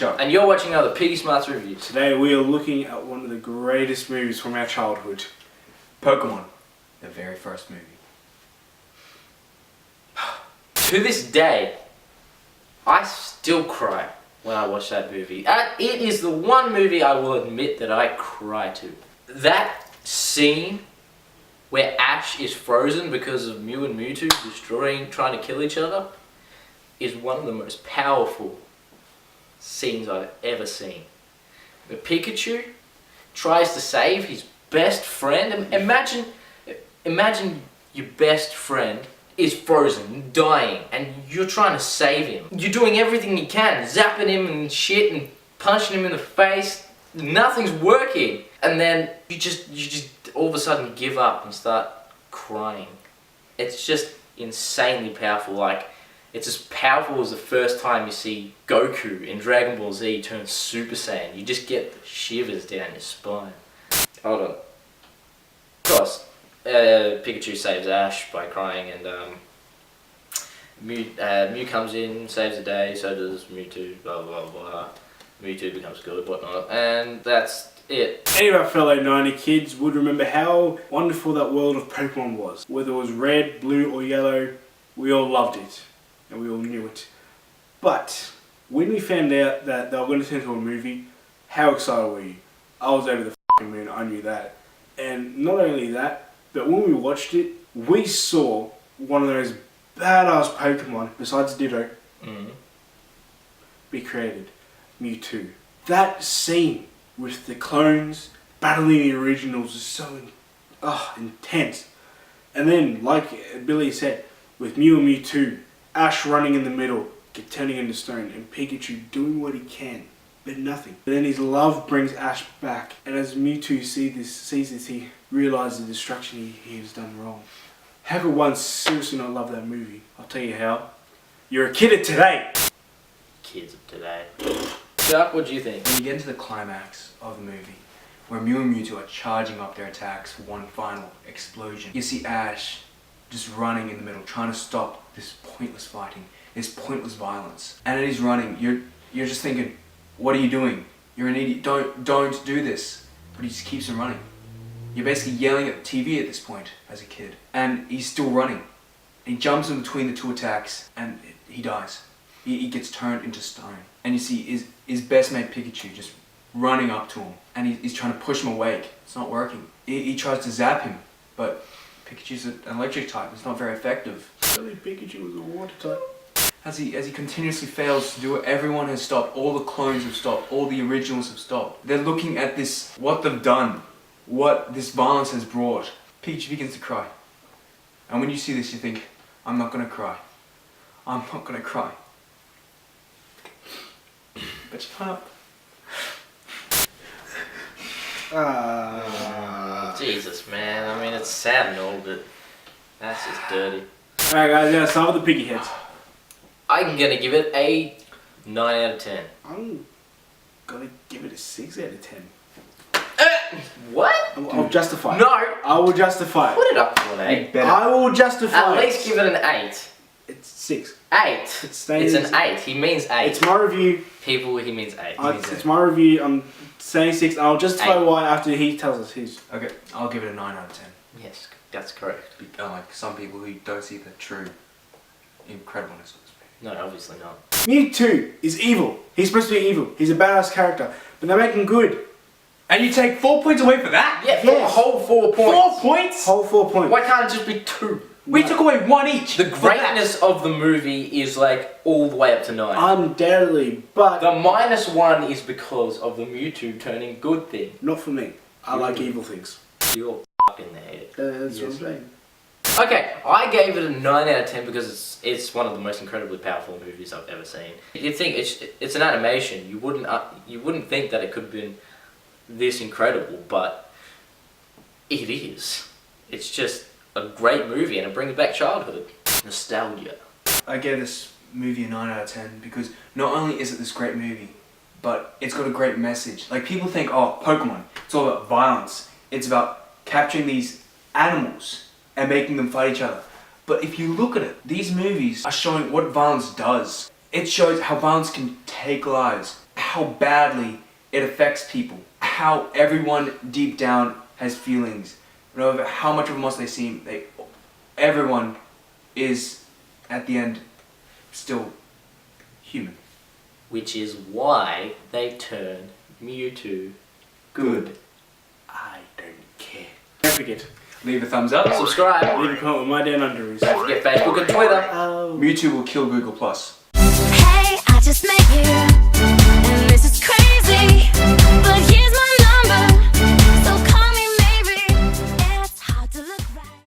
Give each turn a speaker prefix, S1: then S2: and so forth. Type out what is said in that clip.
S1: Chuck.
S2: And you're watching another Piggiesmarts review.
S3: Today we are looking at one of the greatest movies from our childhood.
S1: Pokemon, the very first movie.
S2: To this day, I still cry when I watch that movie. It is the one movie I will admit that I cry to. That scene where Ash is frozen because of Mew and Mewtwo trying to kill each other, is one of the most powerful scenes I've ever seen. Where Pikachu tries to save his best friend. Imagine your best friend is frozen, dying, and you're trying to save him. You're doing everything you can, zapping him and shit and punching him in the face. Nothing's working. And then you just all of a sudden give up and start crying. It's just insanely powerful. Like, it's as powerful as the first time you see Goku in Dragon Ball Z turn Super Saiyan. You just get the shivers down your spine. Hold on. Of course, Pikachu saves Ash by crying, and Mew comes in, saves the day, so does Mewtwo, blah blah blah. Mewtwo becomes good, whatnot, and that's it.
S3: Any of our fellow 90 kids would remember how wonderful that world of Pokemon was. Whether it was red, blue or yellow, we all loved it. And we all knew it. But when we found out that they were going to turn into a movie, how excited were you? I was over the f***ing moon, I knew that. And not only that, but when we watched it, we saw one of those badass Pokemon, besides Ditto, be created. Mewtwo. That scene with the clones battling the originals is so intense. And then, like Billy said, with Mew and Mewtwo, Ash running in the middle, turning into stone, and Pikachu doing what he can, but nothing. But then his love brings Ash back, and as Mewtwo sees this, he realizes the destruction he has done wrong. How could one seriously not love that movie? I'll tell you how. You're a kid of today!
S2: Kids of today. Chuck, what do you think?
S1: When you get into the climax of the movie, where Mew and Mewtwo are charging up their attacks for one final explosion, you see Ash just running in the middle, trying to stop this pointless fighting, this pointless violence. And as he's running, you're just thinking, what are you doing? You're an idiot, don't do this. But he just keeps on running. You're basically yelling at the TV at this point, as a kid. And he's still running. He jumps in between the two attacks, and he dies. He gets turned into stone. And you see his best mate Pikachu just running up to him, and he's trying to push him awake. It's not working. He tries to zap him, but Pikachu's an electric type. It's not very effective.
S3: Really, Pikachu was a water type.
S1: As he continuously fails to do it, everyone has stopped. All the clones have stopped. All the originals have stopped. They're looking at this, what they've done, what this violence has brought. Pikachu begins to cry. And when you see this, you think, I'm not gonna cry. I'm not gonna cry. But you can't.
S2: Jesus, man. I mean, it's sad and all, but that's just dirty.
S3: Alright guys, now start with the piggy heads.
S2: I'm gonna give it a 9 out of 10.
S3: I'm gonna give it a 6 out of 10.
S2: What?
S3: I'll justify it.
S2: No!
S3: I will justify it.
S2: Put it up to an 8.
S3: I will justify
S2: At
S3: it.
S2: least give it an 8.
S3: It's 6.
S2: 8?
S3: It's
S2: an 8. He means 8.
S3: It's my review.
S2: People, he means 8.
S3: It's my review. I'm saying 6. I'll justify
S2: 8.
S3: why after he tells us his.
S1: Okay, I'll give it a 9 out of 10.
S2: Yes, that's correct.
S1: Like some people who don't see the true incredibleness of this movie.
S2: No, obviously not.
S3: Mewtwo is evil. He's supposed to be evil. He's a badass character. But they make him good.
S1: And you take 4 points away for that?
S2: Yeah,
S3: Yes.
S2: a whole 4 points.
S1: 4 points?
S3: Whole 4 points.
S2: Why can't it just be 2?
S1: We took away 1 each.
S2: The greatness of the movie is like all the way up to 9.
S3: Undoubtedly, but
S2: The -1 is because of the Mewtwo turning good thing.
S3: not for me. I like evil things.
S2: You're in the head.
S3: That's what I'm saying.
S2: Okay, I gave it a 9 out of 10 because it's one of the most incredibly powerful movies I've ever seen. You'd think it's an animation. You wouldn't think that it could have been this incredible, but it is. It's just a great movie, and it brings back childhood nostalgia.
S1: I gave this movie a 9 out of 10 because not only is it this great movie, but it's got a great message. Like, people think, oh, Pokemon, it's all about violence. It's about capturing these animals and making them fight each other. But if you look at it, these movies are showing what violence does. It shows how violence can take lives, how badly it affects people, how everyone deep down has feelings, no matter how much of a monster they seem, everyone is at the end still human.
S2: Which is why they turn Mewtwo good.
S3: I don't care. Don't forget.
S1: Leave a thumbs up.
S2: Subscribe.
S3: Leave a comment with my Dan Under is.
S2: Don't forget Facebook and Twitter.
S1: Mewtwo will kill Google+.
S4: Hey, I just met you, and this is crazy.